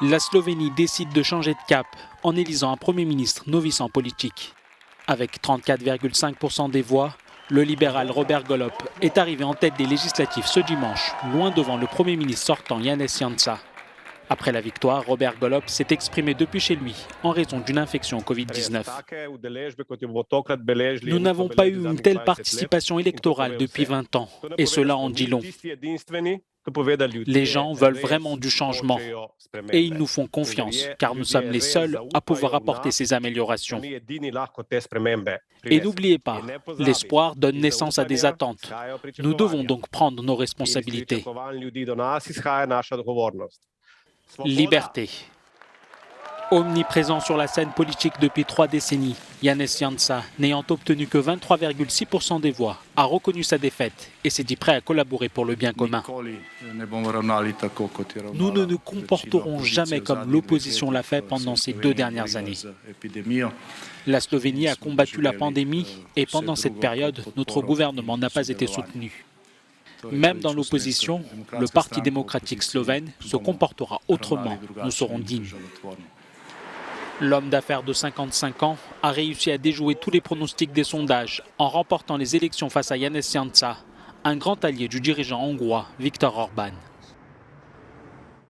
La Slovénie décide de changer de cap en élisant un Premier ministre novice en politique. Avec 34,5% des voix, le libéral Robert Golob est arrivé en tête des législatives ce dimanche, loin devant le Premier ministre sortant Janez Janša. Après la victoire, Robert Golob s'est exprimé depuis chez lui en raison d'une infection au Covid-19. Nous n'avons pas eu une telle participation électorale depuis 20 ans, et cela en dit long. Les gens veulent vraiment du changement et ils nous font confiance car nous sommes les seuls à pouvoir apporter ces améliorations. Et n'oubliez pas, l'espoir donne naissance à des attentes. Nous devons donc prendre nos responsabilités. Liberté. Omniprésent sur la scène politique depuis 3 décennies, Janez Janša, n'ayant obtenu que 23,6% des voix, a reconnu sa défaite et s'est dit prêt à collaborer pour le bien commun. Nous ne nous comporterons jamais comme l'opposition l'a fait pendant ces 2 dernières années. La Slovénie a combattu la pandémie et pendant cette période, notre gouvernement n'a pas été soutenu. Même dans l'opposition, le Parti démocratique slovène se comportera autrement. Nous serons dignes. L'homme d'affaires de 55 ans a réussi à déjouer tous les pronostics des sondages en remportant les élections face à Janez Janša, un grand allié du dirigeant hongrois Viktor Orbán.